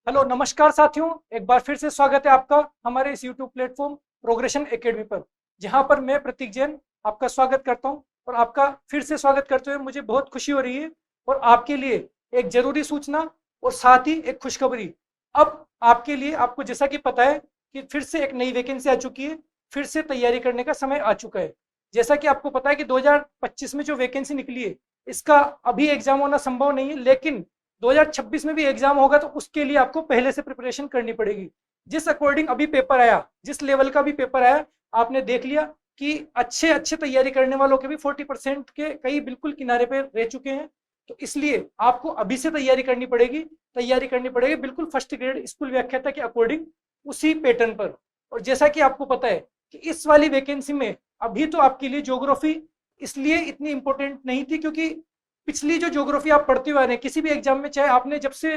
Hello नमस्कार साथियों, एक बार फिर से स्वागत है आपका हमारे इस यूट्यूब प्लेटफॉर्म प्रोग्रेशन एकेडमी पर, जहां पर मैं प्रतीक जैन आपका स्वागत करता हूं। और आपका फिर से स्वागत करते हुए मुझे बहुत खुशी हो रही है। और आपके लिए एक जरूरी सूचना और साथ ही एक खुशखबरी। अब आपके लिए, आपको जैसा कि पता है कि फिर से एक नई वैकेंसी आ चुकी है, फिर से तैयारी करने का समय आ चुका है। जैसा कि आपको पता है कि 2025 में जो वैकेंसी निकली है, इसका अभी एग्जाम होना संभव नहीं है, लेकिन 2026 में भी एग्जाम होगा तो उसके लिए आपको पहले से प्रिपरेशन करनी पड़ेगी। जिस अकॉर्डिंग अभी पेपर आया, जिस लेवल का भी पेपर आया, आपने देख लिया कि अच्छे अच्छे तैयारी करने वालों के भी 40% के कई बिल्कुल किनारे पे रह चुके हैं। तो इसलिए आपको अभी से तैयारी करनी पड़ेगी बिल्कुल फर्स्ट ग्रेड स्कूल व्याख्याता के अकॉर्डिंग, उसी पैटर्न पर। और जैसा कि आपको पता है कि इस वाली वैकेंसी में अभी तो आपके लिए ज्योग्राफी इसलिए इतनी इंपॉर्टेंट नहीं थी, क्योंकि पिछली जो ज्योग्राफी आप पढ़ते हुए आ रहे हैं किसी भी एग्जाम में, चाहे आपने जब से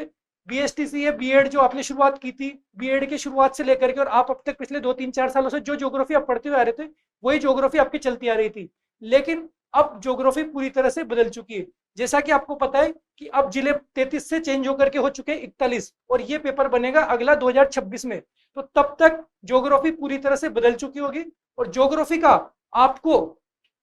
बीएसटीसी या बीएड जो आपने शुरुआत की थी, बीएड की शुरुआत से लेकर के और आप अब तक पिछले 2 3 4 सालों से जो ज्योग्राफी आप पढ़ते हुए आ रहे थे, वही ज्योग्राफी आपकी चलती आ रही थी। लेकिन अब ज्योग्राफी पूरी तरह से बदल चुकी है। जैसा कि आपको पता है कि अब जिले 33 से चेंज होकर के हो चुके हैं 41, और ये पेपर बनेगा अगला 2026 में। तो तब तक ज्योग्राफी पूरी तरह से बदल चुकी होगी। और ज्योग्राफी का आपको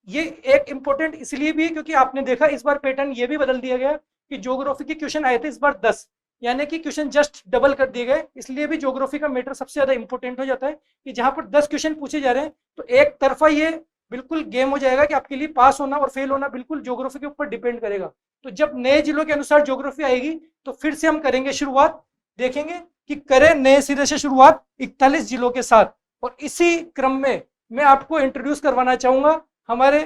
ये एक इंपॉर्टेंट इसलिए भी है क्योंकि आपने देखा इस बार पैटर्न ये भी बदल दिया गया कि ज्योग्राफी के क्वेश्चन आए थे इस बार 10, यानी कि क्वेश्चन जस्ट डबल कर दिए गए। इसलिए भी ज्योग्राफी का मैटर सबसे ज्यादा इंपॉर्टेंट हो जाता है कि जहां पर 10 क्वेश्चन पूछे जा रहे हैं, तो एक तरफा ये बिल्कुल गेम हो जाएगा कि आपके लिए पास होना और फेल होना बिल्कुल ज्योग्राफी के ऊपर डिपेंड करेगा। तो जब नए जिलों के अनुसार ज्योग्राफी आएगी तो फिर से हम करेंगे शुरुआत, देखेंगे कि करें नए सिरे से शुरुआत 41 जिलों के साथ। और इसी क्रम में मैं आपको इंट्रोड्यूस करवाना चाहूंगा हमारे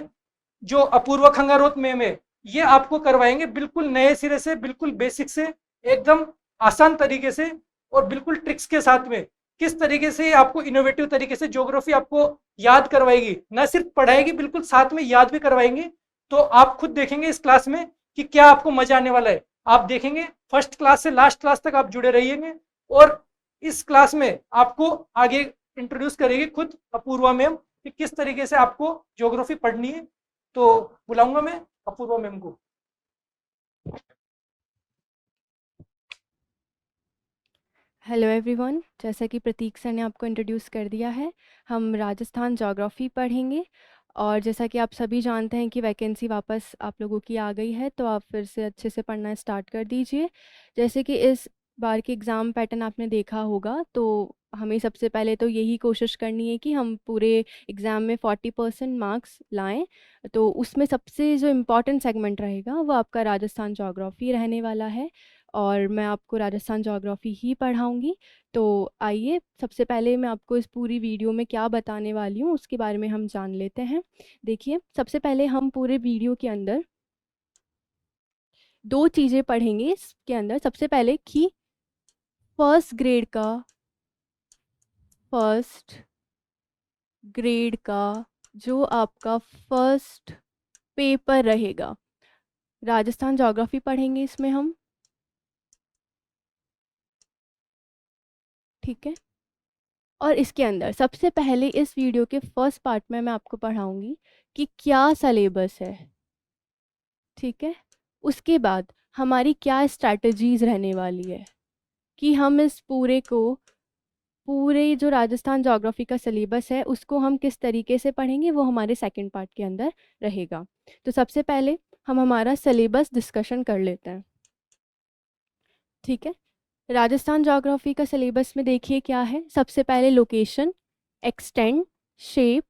जो अपूर्व खंगारोत मैम है। ये आपको करवाएंगे बिल्कुल नए सिरे से, बिल्कुल बेसिक से, एकदम आसान तरीके से और बिल्कुल ट्रिक्स के साथ में। किस तरीके से आपको इनोवेटिव तरीके से ज्योग्राफी आपको याद करवाएगी, न सिर्फ पढ़ाएगी बिल्कुल साथ में याद भी करवाएंगे। तो आप खुद देखेंगे इस क्लास में कि क्या आपको मजा आने वाला है। आप देखेंगे फर्स्ट क्लास से लास्ट क्लास तक आप जुड़े रहिएंगे। और इस क्लास में आपको आगे इंट्रोड्यूस करेगी खुद अपूर्वा मैम कि किस तरीके से आपको ज्योग्राफी पढ़नी है। तो बुलाऊंगा मैं अपूर्वा मैम को। हेलो एवरीवन, जैसा कि प्रतीक सर ने आपको इंट्रोड्यूस कर दिया है, हम राजस्थान ज्योग्राफी पढ़ेंगे। और जैसा कि आप सभी जानते हैं कि वैकेंसी वापस आप लोगों की आ गई है, तो आप फिर से अच्छे से पढ़ना स्टार्ट कर दीजिए। जैसे कि इस बार की एग्ज़ाम पैटर्न आपने देखा होगा, तो हमें सबसे पहले तो यही कोशिश करनी है कि हम पूरे एग्ज़ाम में 40% मार्क्स लाएं। तो उसमें सबसे जो इम्पोर्टेंट सेगमेंट रहेगा वो आपका राजस्थान ज्योग्राफी रहने वाला है, और मैं आपको राजस्थान ज्योग्राफी ही पढ़ाऊँगी। तो आइए, सबसे पहले मैं आपको इस पूरी वीडियो में क्या बताने वाली हूँ उसके बारे में हम जान लेते हैं। देखिए, सबसे पहले हम पूरे वीडियो के अंदर दो चीज़ें पढ़ेंगे। इसके अंदर सबसे पहले कि फर्स्ट ग्रेड का जो आपका फर्स्ट पेपर रहेगा, राजस्थान ज्योग्राफी पढ़ेंगे इसमें हम। ठीक है। और इसके अंदर सबसे पहले इस वीडियो के फर्स्ट पार्ट में मैं आपको पढ़ाऊंगी कि क्या सलेबस है। ठीक है। उसके बाद हमारी क्या स्ट्रैटेजीज रहने वाली है कि हम इस पूरे जो राजस्थान ज्योग्राफी का सिलेबस है उसको हम किस तरीके से पढ़ेंगे, वो हमारे सेकंड पार्ट के अंदर रहेगा। तो सबसे पहले हम हमारा सिलेबस डिस्कशन कर लेते हैं। ठीक है। राजस्थान ज्योग्राफी का सिलेबस में देखिए क्या है। सबसे पहले location, extend, shape,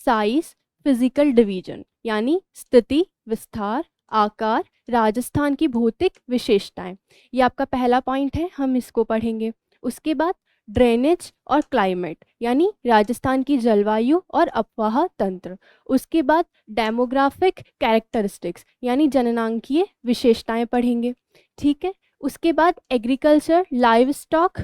size, physical division यानी स्थिति, विस्तार, आकार, राजस्थान की भौतिक विशेषताएं, ये आपका पहला पॉइंट है, हम इसको पढ़ेंगे। उसके बाद ड्रेनेज और क्लाइमेट यानी राजस्थान की जलवायु और अपवाह तंत्र। उसके बाद डेमोग्राफिक कैरेक्टरिस्टिक्स यानी जननांकीय विशेषताएं पढ़ेंगे। ठीक है। उसके बाद एग्रीकल्चर, लाइव स्टॉक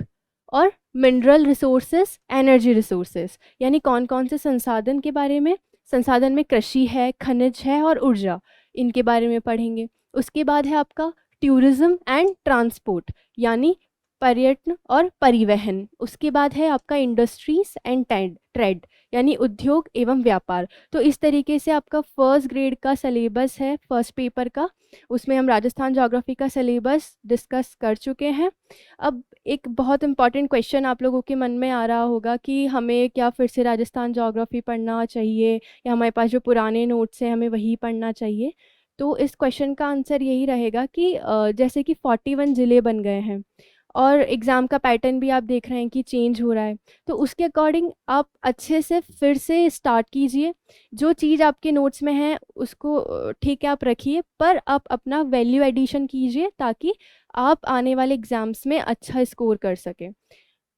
और मिनरल रिसोर्सेस, एनर्जी रिसोर्सेस यानी कौन कौन से संसाधन के बारे में, संसाधन में कृषि है, खनिज है और ऊर्जा, इनके बारे में पढ़ेंगे। उसके बाद है आपका टूरिज्म एंड ट्रांसपोर्ट यानी पर्यटन और परिवहन, उसके बाद है आपका इंडस्ट्रीज एंड ट्रेड यानी उद्योग एवं व्यापार। तो इस तरीके से आपका फर्स्ट ग्रेड का सिलेबस है फर्स्ट पेपर का, उसमें हम राजस्थान ज्योग्राफी का सिलेबस डिस्कस कर चुके हैं। अब एक बहुत इंपॉर्टेंट क्वेश्चन आप लोगों के मन में आ रहा होगा कि हमें क्या फिर से राजस्थान ज्योग्राफी पढ़ना चाहिए या हमारे पास जो पुराने नोट्स हैं हमें वही पढ़ना चाहिए। तो इस क्वेश्चन का आंसर यही रहेगा कि जैसे कि 41 ज़िले बन गए हैं और एग्ज़ाम का पैटर्न भी आप देख रहे हैं कि चेंज हो रहा है, तो उसके अकॉर्डिंग आप अच्छे से फिर से स्टार्ट कीजिए। जो चीज़ आपके नोट्स में है उसको ठीक है आप रखिए, पर आप अपना वैल्यू एडिशन कीजिए ताकि आप आने वाले एग्ज़ाम्स में अच्छा स्कोर कर सकें।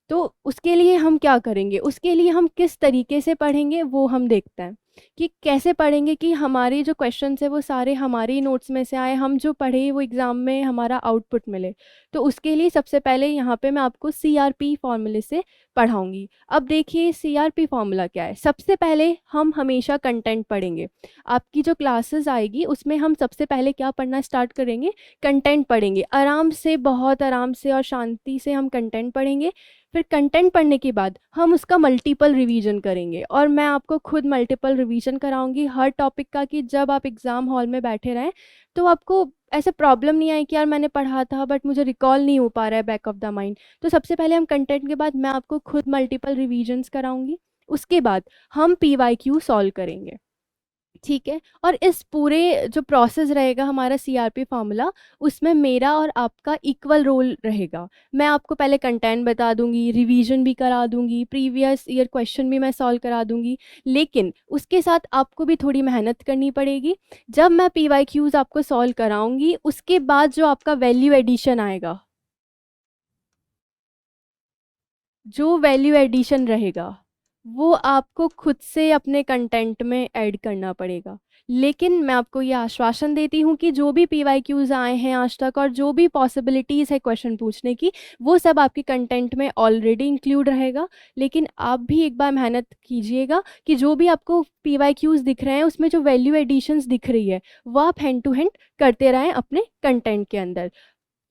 तो उसके लिए हम क्या करेंगे, उसके लिए हम किस तरीके से पढ़ेंगे वो हम देखते हैं कि कैसे पढ़ेंगे कि हमारे जो क्वेश्चंस है वो सारे हमारे ही नोट्स में से आए, हम जो पढ़े वो एग्ज़ाम में हमारा आउटपुट मिले। तो उसके लिए सबसे पहले यहाँ पे मैं आपको CRP फॉर्मूले से पढ़ाऊँगी। अब देखिए CRP फॉर्मूला क्या है। सबसे पहले हम हमेशा कंटेंट पढ़ेंगे। आपकी जो क्लासेस आएगी उसमें हम सबसे पहले क्या पढ़ना स्टार्ट करेंगे, कंटेंट पढ़ेंगे। आराम से, बहुत आराम से और शांति से हम कंटेंट पढ़ेंगे। फिर कंटेंट पढ़ने के बाद हम उसका मल्टीपल रिवीजन करेंगे और मैं आपको खुद मल्टीपल रिवीजन कराऊंगी हर टॉपिक का, कि जब आप एग्ज़ाम हॉल में बैठे रहें तो आपको ऐसे प्रॉब्लम नहीं आए कि यार मैंने पढ़ा था बट मुझे रिकॉल नहीं हो पा रहा है बैक ऑफ द माइंड। तो सबसे पहले हम कंटेंट के बाद मैं आपको खुद मल्टीपल रिवीजन्स कराऊंगी, उसके बाद हम PYQ सॉल्व करेंगे, ठीक है। और इस पूरे जो प्रोसेस रहेगा हमारा CRP फार्मूला, उसमें मेरा और आपका इक्वल रोल रहेगा। मैं आपको पहले कंटेंट बता दूंगी, रिवीजन भी करा दूंगी, प्रीवियस ईयर क्वेश्चन भी मैं सॉल्व करा दूंगी, लेकिन उसके साथ आपको भी थोड़ी मेहनत करनी पड़ेगी। जब मैं PYQs आपको सॉल्व कराऊंगी उसके बाद जो आपका वैल्यू एडिशन आएगा, जो वैल्यू एडिशन रहेगा वो आपको खुद से अपने कंटेंट में ऐड करना पड़ेगा। लेकिन मैं आपको ये आश्वासन देती हूँ कि जो भी PYQs आए हैं आज तक और जो भी पॉसिबिलिटीज़ है क्वेश्चन पूछने की, वो सब आपके कंटेंट में ऑलरेडी इंक्लूड रहेगा। लेकिन आप भी एक बार मेहनत कीजिएगा कि जो भी आपको PYQs दिख रहे हैं उसमें जो वैल्यू एडिशंस दिख रही है वो आप हैंड टू हैंड करते रहें अपने कंटेंट के अंदर।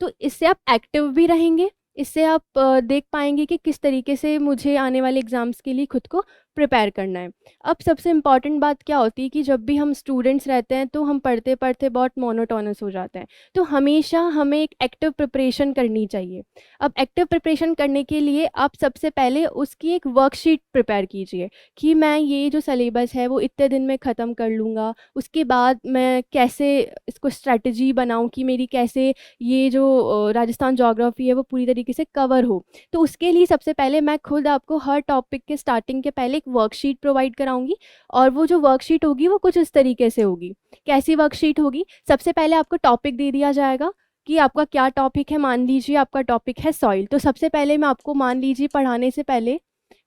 तो इससे आप एक्टिव भी रहेंगे, इससे आप देख पाएंगे कि किस तरीके से मुझे आने वाले एग्ज़ाम्स के लिए खुद को प्रिपेयर करना है। अब सबसे इम्पॉर्टेंट बात क्या होती है कि जब भी हम स्टूडेंट्स रहते हैं तो हम पढ़ते पढ़ते बहुत मोनोटोनस हो जाते हैं, तो हमेशा हमें एक एक्टिव प्रिपरेशन करनी चाहिए। अब एक्टिव प्रिपरेशन करने के लिए आप सबसे पहले उसकी एक वर्कशीट प्रिपेयर कीजिए कि मैं ये जो सिलेबस है वो इतने दिन में ख़त्म कर लूँगा, उसके बाद मैं कैसे इसको स्ट्रैटेजी बनाऊँ कि मेरी कैसे ये जो राजस्थान ज्योग्राफी है वो पूरी तरीके से कवर हो। तो उसके लिए सबसे पहले मैं खुद आपको हर टॉपिक के स्टार्टिंग के पहले एक वर्कशीट प्रोवाइड कराऊंगी, और वो जो वर्कशीट होगी वो कुछ इस तरीके से होगी। कैसी वर्कशीट होगी, सबसे पहले आपको टॉपिक दे दिया जाएगा कि आपका क्या टॉपिक है। मान लीजिए आपका टॉपिक है सॉइल, तो सबसे पहले मैं आपको, मान लीजिए पढ़ाने से पहले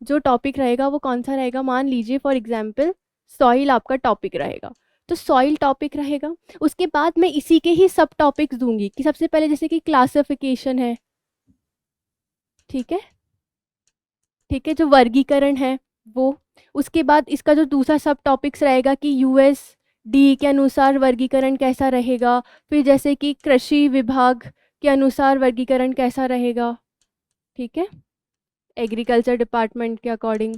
जो टॉपिक रहेगा वो कौन सा रहेगा, मान लीजिए फॉर एग्जाम्पल सॉइल आपका टॉपिक रहेगा, तो सॉइल टॉपिक रहेगा। उसके बाद मैं इसी के ही सब टॉपिक्स दूंगी कि सबसे पहले जैसे कि क्लासिफिकेशन है, ठीक है, ठीक है, जो वर्गीकरण है वो। उसके बाद इसका जो दूसरा सब टॉपिक्स रहेगा कि USD के अनुसार वर्गीकरण कैसा रहेगा, फिर जैसे कि कृषि विभाग के अनुसार वर्गीकरण कैसा रहेगा, ठीक है, एग्रीकल्चर डिपार्टमेंट के अकॉर्डिंग,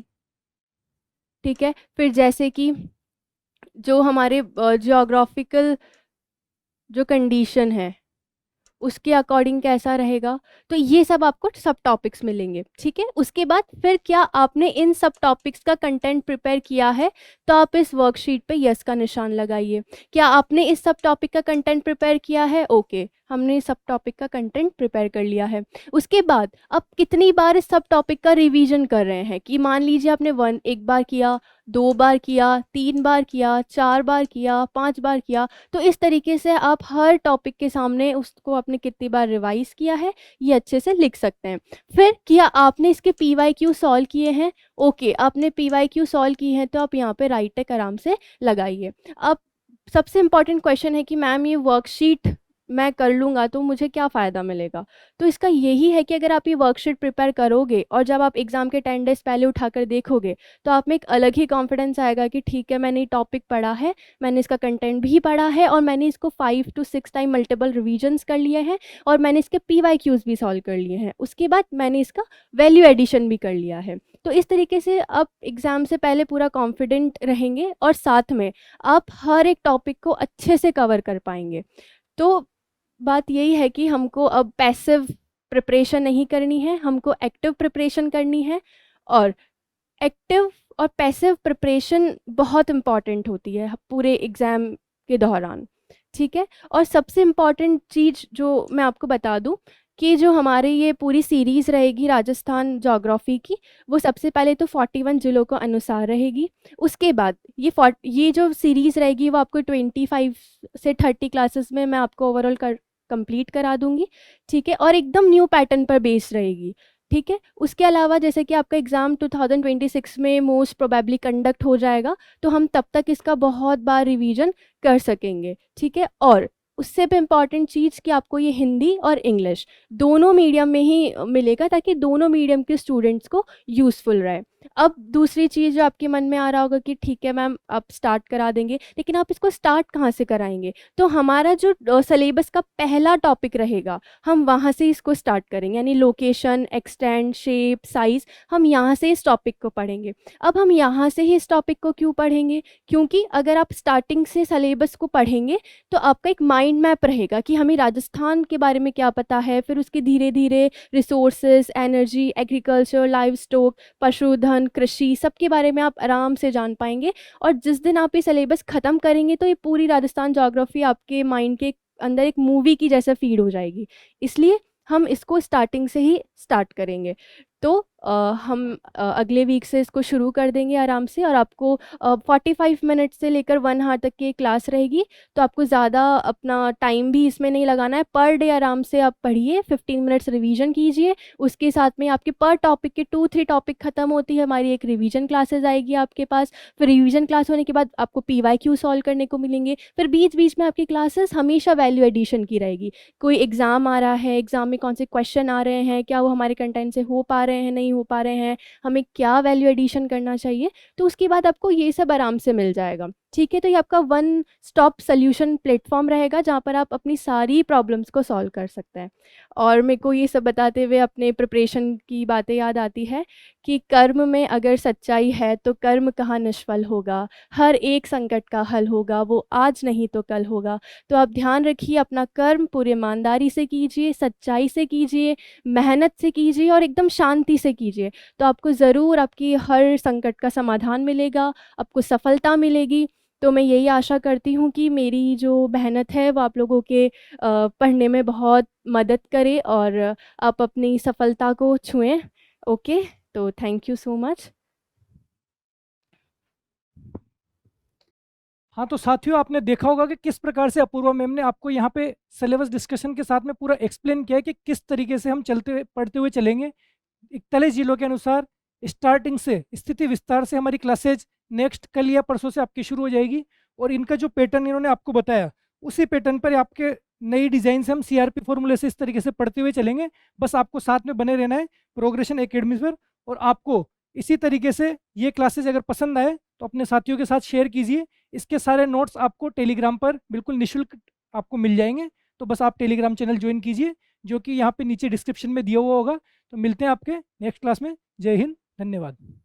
ठीक है। फिर जैसे कि जो हमारे जियोग्राफिकल जो कंडीशन है उसके अकॉर्डिंग कैसा रहेगा, तो ये सब आपको सब टॉपिक्स मिलेंगे, ठीक है। उसके बाद फिर क्या आपने इन सब टॉपिक्स का कंटेंट प्रिपेयर किया है, तो आप इस वर्कशीट पे यस का निशान लगाइए। क्या आपने इस सब टॉपिक का कंटेंट प्रिपेयर किया है, ओके, हमने इस सब टॉपिक का कंटेंट प्रिपेयर कर लिया है। उसके बाद अब कितनी बार इस सब टॉपिक का रिवीजन कर रहे हैं, कि मान लीजिए आपने एक बार किया, 2 बार किया, 3 बार किया, 4 बार किया, 5 बार किया, तो इस तरीके से आप हर टॉपिक के सामने उसको आपने कितनी बार रिवाइज किया है ये अच्छे से लिख सकते हैं। फिर क्या आपने इसके PYQ सॉल्व किए हैं, ओके, आपने PYQ सॉल्व किए हैं तो आप यहाँ पे राइट टिक आराम से लगाइए। अब सबसे इम्पॉर्टेंट क्वेश्चन है कि मैम ये वर्कशीट मैं कर लूँगा तो मुझे क्या फ़ायदा मिलेगा। तो इसका यही है कि अगर आप ये वर्कशीट प्रिपेयर करोगे और जब आप एग्ज़ाम के 10 डेज़ पहले उठाकर देखोगे तो आप में एक अलग ही कॉन्फिडेंस आएगा कि ठीक है, मैंने ये टॉपिक पढ़ा है, मैंने इसका कंटेंट भी पढ़ा है और मैंने इसको 5 to 6 टाइम मल्टीपल रिविजन्स कर लिए हैं और मैंने इसके PYQs भी सॉल्व कर लिए हैं। उसके बाद मैंने इसका वैल्यू एडिशन भी कर लिया है। तो इस तरीके से आप एग्ज़ाम से पहले पूरा कॉन्फिडेंट रहेंगे और साथ में आप हर एक टॉपिक को अच्छे से कवर कर पाएँगे। तो बात यही है कि हमको अब पैसिव प्रिपरेशन नहीं करनी है, हमको एक्टिव प्रिपरेशन करनी है। और एक्टिव और पैसिव प्रिपरेशन बहुत इम्पॉर्टेंट होती है पूरे एग्ज़ाम के दौरान, ठीक है। और सबसे इम्पॉर्टेंट चीज़ जो मैं आपको बता दूं कि जो हमारे ये पूरी सीरीज़ रहेगी राजस्थान ज्योग्राफी की, वो सबसे पहले तो 41 ज़िलों को अनुसार रहेगी। उसके बाद ये जो सीरीज़ रहेगी वो आपको 25 से 30 क्लासेस में मैं आपको ओवरऑल कंप्लीट करा दूंगी, ठीक है। और एकदम न्यू पैटर्न पर बेस्ड रहेगी, ठीक है। उसके अलावा जैसे कि आपका एग्ज़ाम 2026 में मोस्ट प्रोबेबली कंडक्ट हो जाएगा, तो हम तब तक इसका बहुत बार रिवीजन कर सकेंगे, ठीक है। और उससे भी इम्पॉर्टेंट चीज़ कि आपको ये हिंदी और इंग्लिश दोनों मीडियम में ही मिलेगा ताकि दोनों मीडियम के स्टूडेंट्स को यूज़फुल रहे। अब दूसरी चीज़ जो आपके मन में आ रहा होगा कि ठीक है मैम आप स्टार्ट करा देंगे, लेकिन आप इसको स्टार्ट कहाँ से कराएंगे? तो हमारा जो सिलेबस का पहला टॉपिक रहेगा, हम वहाँ से इसको स्टार्ट करेंगे, यानी लोकेशन, एक्सटेंड, शेप, साइज़, हम यहाँ से इस टॉपिक को पढ़ेंगे। अब हम यहाँ से ही इस टॉपिक को क्यों पढ़ेंगे? क्योंकि अगर आप स्टार्टिंग से सिलेबस को पढ़ेंगे तो आपका एक माइंड मैप रहेगा कि हमें राजस्थान के बारे में क्या पता है, फिर उसके धीरे धीरे resources, energy, agriculture, live stock, पशुधन, कृषि, सबके बारे में आप आराम से जान पाएंगे। और जिस दिन आप ये सिलेबस ख़त्म करेंगे तो ये पूरी राजस्थान ज्योग्राफी आपके माइंड के अंदर एक मूवी की जैसा फीड हो जाएगी। इसलिए हम इसको स्टार्टिंग से ही स्टार्ट करेंगे। तो हम अगले वीक से इसको शुरू कर देंगे आराम से। और आपको 45 मिनट से लेकर 1 आवर तक की क्लास रहेगी, तो आपको ज़्यादा अपना टाइम भी इसमें नहीं लगाना है। पर डे आराम से आप पढ़िए, 15 मिनट्स रिवीजन कीजिए। उसके साथ में आपके पर टॉपिक के 2-3 टॉपिक ख़त्म होती है, हमारी एक रिवीजन क्लासेज आएगी आपके पास। फिर रिवीजन क्लास होने के बाद आपको PYQ सॉल्व करने को मिलेंगे। फिर बीच बीच में आपकी क्लासेस हमेशा वैल्यू एडिशन की रहेगी। कोई एग्ज़ाम आ रहा है, एग्ज़ाम में कौन से क्वेश्चन आ रहे हैं, क्या वो हमारे कंटेंट से हो पा रहे हैं, नहीं हो पा रहे हैं, हमें क्या वैल्यू एडिशन करना चाहिए, तो उसके बाद आपको ये सब आराम से मिल जाएगा, ठीक है। तो ये आपका वन स्टॉप सोल्यूशन प्लेटफॉर्म रहेगा जहाँ पर आप अपनी सारी प्रॉब्लम्स को सॉल्व कर सकते हैं। और मेरे को ये सब बताते हुए अपने प्रिपरेशन की बातें याद आती है कि कर्म में अगर सच्चाई है तो कर्म कहाँ निष्फल होगा, हर एक संकट का हल होगा, वो आज नहीं तो कल होगा। तो आप ध्यान रखिए, अपना कर्म पूरी ईमानदारी से कीजिए, सच्चाई से कीजिए, मेहनत से कीजिए और एकदम शांति से कीजिए। तो आपको ज़रूर आपकी हर संकट का समाधान मिलेगा, आपको सफलता मिलेगी। तो मैं यही आशा करती हूँ कि मेरी जो मेहनत है वो आप लोगों के पढ़ने में बहुत मदद करे और आप अपनी सफलता को छुएं। ओके, तो थैंक यू सो मच। हाँ, तो साथियों आपने देखा होगा कि किस प्रकार से अपूर्वा मैम ने आपको यहाँ पे सिलेबस डिस्कशन के साथ में पूरा एक्सप्लेन किया है कि किस तरीके से हम पढ़ते हुए चलेंगे 41 जिलों के अनुसार। स्टार्टिंग से स्थिति विस्तार से हमारी क्लासेज नेक्स्ट कल या परसों से आपकी शुरू हो जाएगी। और इनका जो पैटर्न इन्होंने आपको बताया उसी पैटर्न पर आपके नई डिज़ाइन से हम CRP फॉर्मूले से इस तरीके से पढ़ते हुए चलेंगे। बस आपको साथ में बने रहना है प्रोग्रेशन एकेडमी पर। और आपको इसी तरीके से ये क्लासेज अगर पसंद आए तो अपने साथियों के साथ शेयर कीजिए। इसके सारे नोट्स आपको टेलीग्राम पर बिल्कुल निःशुल्क आपको मिल जाएंगे। तो बस आप टेलीग्राम चैनल ज्वाइन कीजिए जो कि यहाँ पे नीचे डिस्क्रिप्शन में दिया हुआ होगा। तो मिलते हैं आपके नेक्स्ट क्लास में। जय हिंद, धन्यवाद।